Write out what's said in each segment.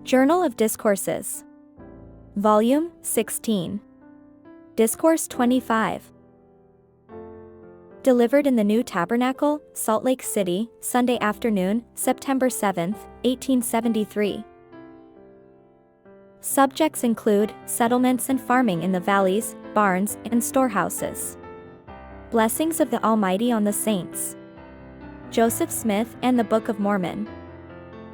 Journal of Discourses. Volume 16. Discourse 25. Delivered in the New Tabernacle, Salt Lake City, Sunday afternoon, September 7, 1873. Subjects include settlements and farming in the valleys, barns, and storehouses. Blessings of the Almighty on the saints. Joseph Smith and the Book of Mormon.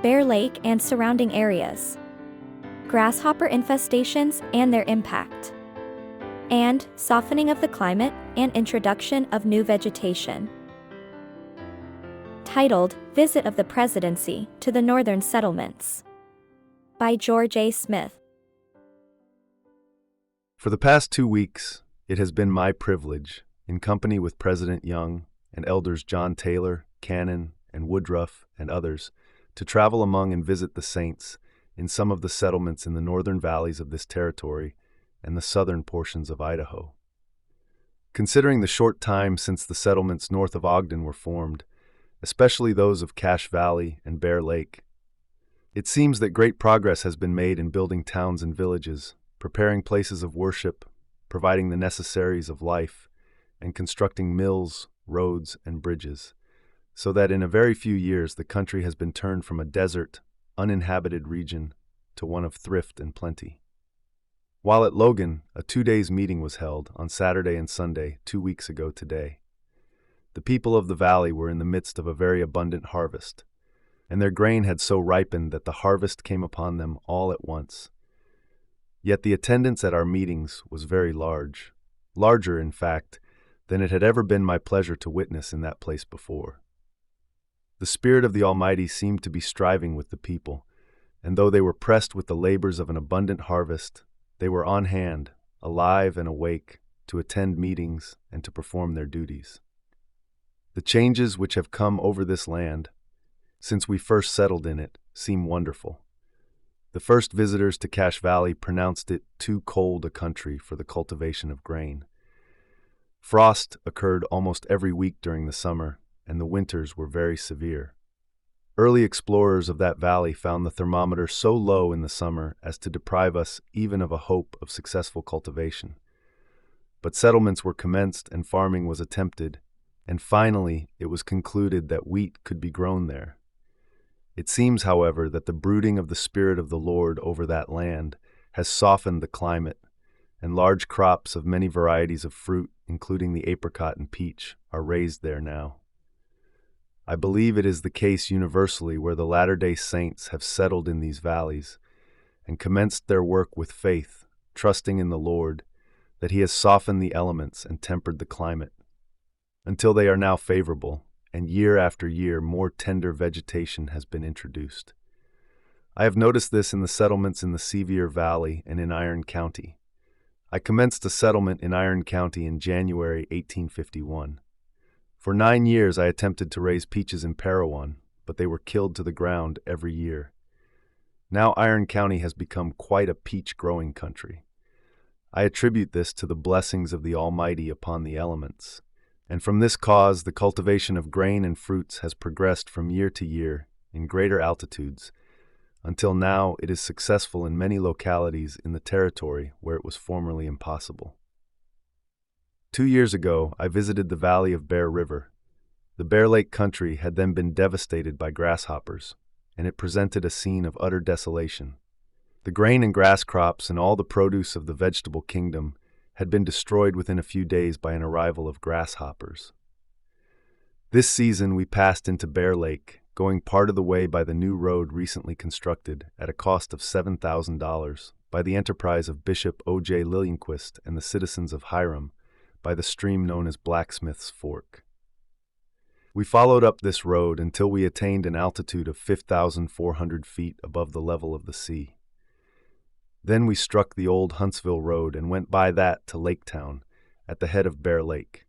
Bear Lake and surrounding areas. Grasshopper infestations and their impact. And softening of the climate and introduction of new vegetation. Titled, Visit of the Presidency to the Northern Settlements. By George A. Smith. For the past 2 weeks, it has been my privilege, in company with President Young and Elders John Taylor, Cannon, and Woodruff, and others, to travel among and visit the saints in some of the settlements in the northern valleys of this territory and the southern portions of Idaho. Considering the short time since the settlements north of Ogden were formed, especially those of Cache Valley and Bear Lake, it seems that great progress has been made in building towns and villages, preparing places of worship, providing the necessaries of life, and constructing mills, roads, and bridges, so that in a very few years the country has been turned from a desert, uninhabited region to one of thrift and plenty. While at Logan, a 2-day meeting was held on Saturday and Sunday 2 weeks ago today. The people of the valley were in the midst of a very abundant harvest, and their grain had so ripened that the harvest came upon them all at once. Yet the attendance at our meetings was very large, larger, in fact, than it had ever been my pleasure to witness in that place before. The Spirit of the Almighty seemed to be striving with the people, and though they were pressed with the labors of an abundant harvest, they were on hand, alive and awake, to attend meetings and to perform their duties. The changes which have come over this land, since we first settled in it, seem wonderful. The first visitors to Cache Valley pronounced it too cold a country for the cultivation of grain. Frost occurred almost every week during the summer, and the winters were very severe. Early explorers of that valley found the thermometer so low in the summer as to deprive us even of a hope of successful cultivation. But settlements were commenced and farming was attempted, and finally it was concluded that wheat could be grown there. It seems, however, that the brooding of the Spirit of the Lord over that land has softened the climate, and large crops of many varieties of fruit, including the apricot and peach, are raised there now. I believe it is the case universally where the Latter-day Saints have settled in these valleys and commenced their work with faith, trusting in the Lord, that He has softened the elements and tempered the climate, until they are now favorable, and year after year more tender vegetation has been introduced. I have noticed this in the settlements in the Sevier Valley and in Iron County. I commenced a settlement in Iron County in January 1851. For 9 years I attempted to raise peaches in Parowan, but they were killed to the ground every year. Now Iron County has become quite a peach-growing country. I attribute this to the blessings of the Almighty upon the elements, and from this cause the cultivation of grain and fruits has progressed from year to year in greater altitudes, until now it is successful in many localities in the territory where it was formerly impossible. 2 years ago, I visited the valley of Bear River. The Bear Lake country had then been devastated by grasshoppers, and it presented a scene of utter desolation. The grain and grass crops and all the produce of the vegetable kingdom had been destroyed within a few days by an arrival of grasshoppers. This season we passed into Bear Lake, going part of the way by the new road recently constructed at a cost of $7,000 by the enterprise of Bishop O.J. Lillianquist and the citizens of Hiram, by the stream known as Blacksmith's Fork. We followed up this road until we attained an altitude of 5,400 feet above the level of the sea. Then we struck the old Huntsville Road and went by that to Laketown, at the head of Bear Lake.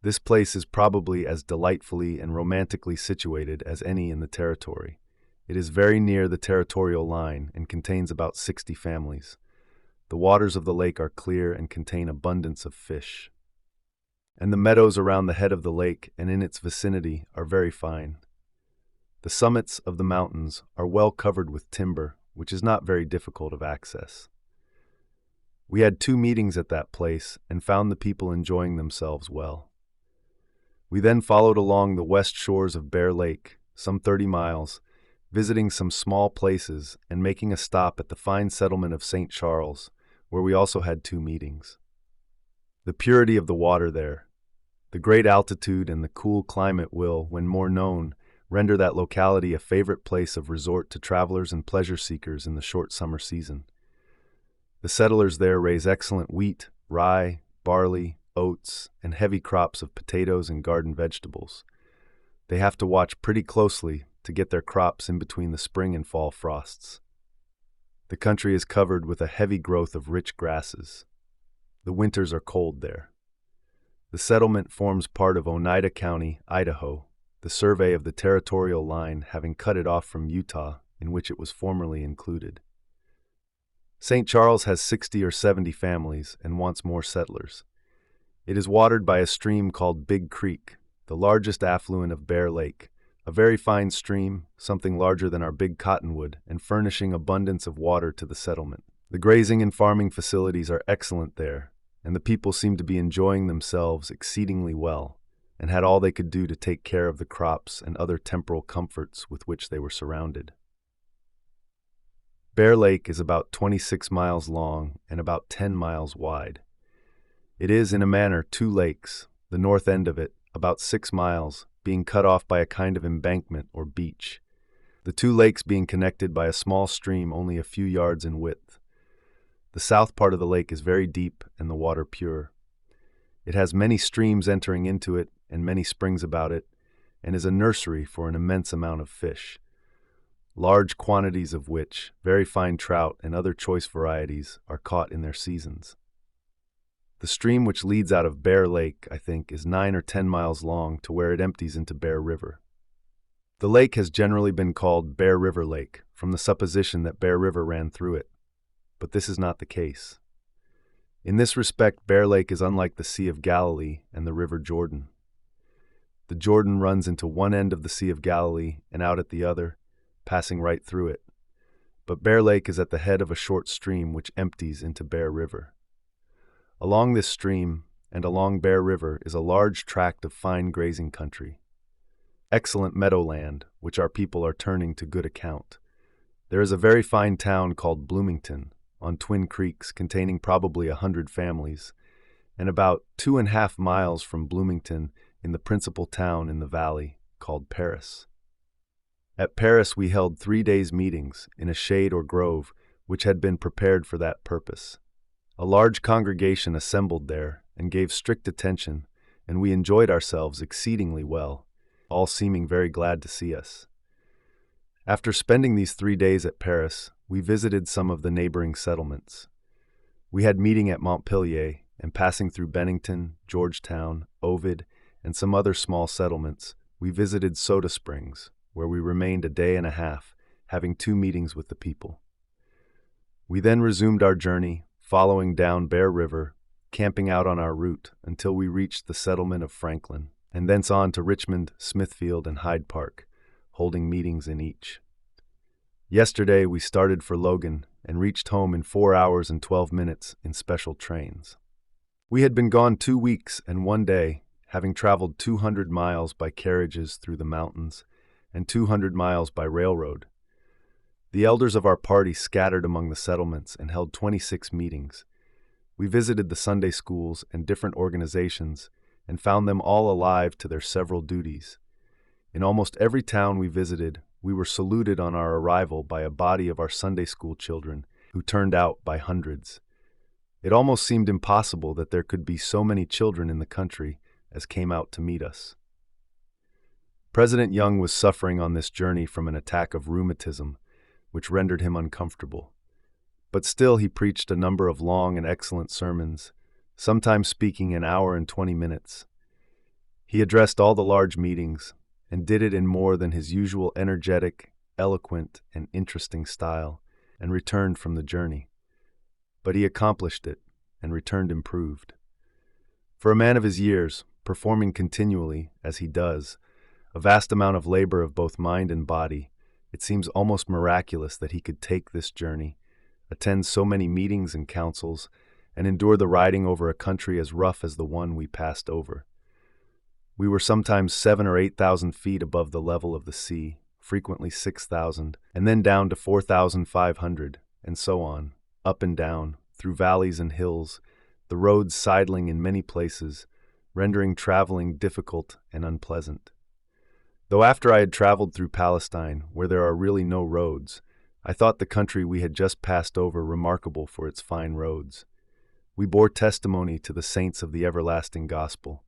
This place is probably as delightfully and romantically situated as any in the territory. It is very near the territorial line and contains about 60 families. The waters of the lake are clear and contain abundance of fish. And the meadows around the head of the lake and in its vicinity are very fine. The summits of the mountains are well covered with timber, which is not very difficult of access. We had 2 meetings at that place and found the people enjoying themselves well. We then followed along the west shores of Bear Lake, some 30 miles, visiting some small places and making a stop at the fine settlement of St. Charles, where we also had 2 meetings. The purity of the water there, the great altitude and the cool climate will, when more known, render that locality a favorite place of resort to travelers and pleasure seekers in the short summer season. The settlers there raise excellent wheat, rye, barley, oats, and heavy crops of potatoes and garden vegetables. They have to watch pretty closely to get their crops in between the spring and fall frosts. The country is covered with a heavy growth of rich grasses. The winters are cold there. The settlement forms part of Oneida County, Idaho, the survey of the territorial line having cut it off from Utah, in which it was formerly included. St. Charles has 60 or 70 families and wants more settlers. It is watered by a stream called Big Creek, the largest affluent of Bear Lake, a very fine stream, something larger than our Big Cottonwood, and furnishing abundance of water to the settlement. The grazing and farming facilities are excellent there, and the people seem to be enjoying themselves exceedingly well, and had all they could do to take care of the crops and other temporal comforts with which they were surrounded. Bear Lake is about 26 miles long and about 10 miles wide. It is, in a manner, 2 lakes, the north end of it, about 6 miles, being cut off by a kind of embankment or beach, the 2 lakes being connected by a small stream only a few yards in width. The south part of the lake is very deep and the water pure. It has many streams entering into it and many springs about it, and is a nursery for an immense amount of fish, large quantities of which, very fine trout and other choice varieties, are caught in their seasons. The stream which leads out of Bear Lake, I think, is 9 or 10 miles long to where it empties into Bear River. The lake has generally been called Bear River Lake, from the supposition that Bear River ran through it, but this is not the case. In this respect, Bear Lake is unlike the Sea of Galilee and the River Jordan. The Jordan runs into one end of the Sea of Galilee and out at the other, passing right through it, but Bear Lake is at the head of a short stream which empties into Bear River. Along this stream and along Bear River is a large tract of fine grazing country, excellent meadowland, which our people are turning to good account. There is a very fine town called Bloomington, on twin creeks containing probably 100 families, and about 2.5 miles from Bloomington in the principal town in the valley, called Paris. At Paris we held 3 days' meetings in a shade or grove which had been prepared for that purpose. A large congregation assembled there and gave strict attention, and we enjoyed ourselves exceedingly well, all seeming very glad to see us. After spending these 3 days at Paris, we visited some of the neighboring settlements. We had meeting at Montpelier, and passing through Bennington, Georgetown, Ovid, and some other small settlements, we visited Soda Springs, where we remained a day and a half, having 2 meetings with the people. We then resumed our journey, following down Bear River, camping out on our route until we reached the settlement of Franklin, and thence on to Richmond, Smithfield, and Hyde Park, holding meetings in each. Yesterday we started for Logan and reached home in 4 hours and 12 minutes in special trains. We had been gone 2 weeks and 1 day, having traveled 200 miles by carriages through the mountains and 200 miles by railroad. The elders of our party scattered among the settlements and held 26 meetings. We visited the Sunday schools and different organizations and found them all alive to their several duties. In almost every town we visited, we were saluted on our arrival by a body of our Sunday school children who turned out by hundreds. It almost seemed impossible that there could be so many children in the country as came out to meet us. President Young was suffering on this journey from an attack of rheumatism, which rendered him uncomfortable. But still he preached a number of long and excellent sermons, sometimes speaking an hour and 20 minutes. He addressed all the large meetings, and did it in more than his usual energetic, eloquent, and interesting style, and returned from the journey. But he accomplished it, and returned improved. For a man of his years, performing continually, as he does, a vast amount of labor of both mind and body, It seems almost miraculous that he could take this journey, attend so many meetings and councils, and endure the riding over a country as rough as the one we passed over. We were sometimes 7,000 or 8,000 feet above the level of the sea, frequently 6,000, and then down to 4,500, and so on, up and down, through valleys and hills, the roads sidling in many places, rendering traveling difficult and unpleasant. Though after I had traveled through Palestine, where there are really no roads, I thought the country we had just passed over remarkable for its fine roads. We bore testimony to the saints of the everlasting gospel,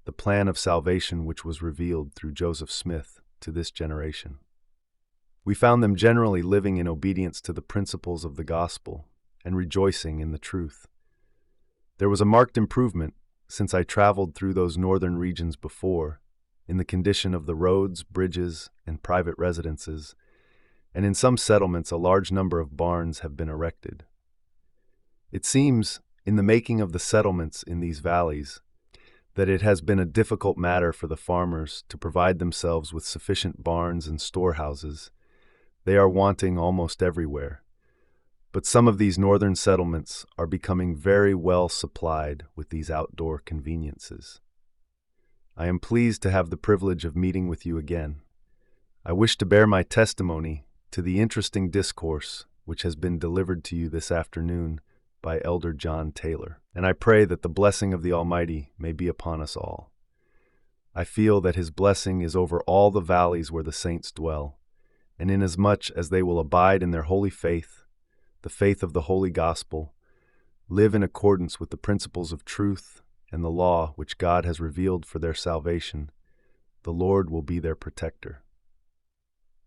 the plan of salvation which was revealed through Joseph Smith to this generation. We found them generally living in obedience to the principles of the gospel and rejoicing in the truth. There was a marked improvement since I traveled through those northern regions before, in the condition of the roads, bridges, and private residences, and in some settlements a large number of barns have been erected. It seems, in the making of the settlements in these valleys, that it has been a difficult matter for the farmers to provide themselves with sufficient barns and storehouses. They are wanting almost everywhere. But some of these northern settlements are becoming very well supplied with these outdoor conveniences. I am pleased to have the privilege of meeting with you again. I wish to bear my testimony to the interesting discourse which has been delivered to you this afternoon by Elder John Taylor, and I pray that the blessing of the Almighty may be upon us all. I feel that His blessing is over all the valleys where the saints dwell, and inasmuch as they will abide in their holy faith, the faith of the holy gospel, live in accordance with the principles of truth and the law which God has revealed for their salvation, the Lord will be their protector.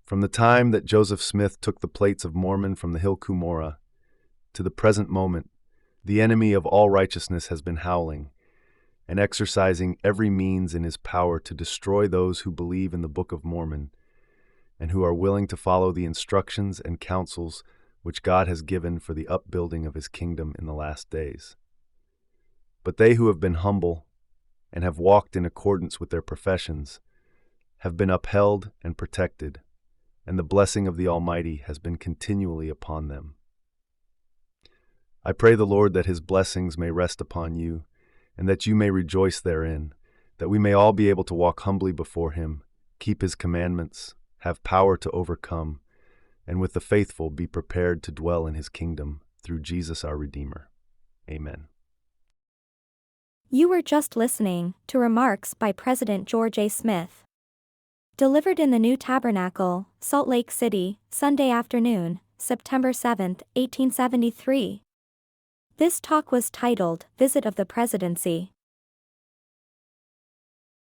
From the time that Joseph Smith took the plates of Mormon from the hill Cumorah to the present moment, the enemy of all righteousness has been howling and exercising every means in his power to destroy those who believe in the Book of Mormon and who are willing to follow the instructions and counsels which God has given for the upbuilding of His kingdom in the last days. But they who have been humble and have walked in accordance with their professions have been upheld and protected, and the blessing of the Almighty has been continually upon them. I pray the Lord that His blessings may rest upon you, and that you may rejoice therein, that we may all be able to walk humbly before Him, keep His commandments, have power to overcome, and with the faithful be prepared to dwell in His kingdom through Jesus our Redeemer. Amen. You were just listening to remarks by President George A. Smith. Delivered in the New Tabernacle, Salt Lake City, Sunday afternoon, September 7, 1873. This talk was titled, Visit of the Presidency.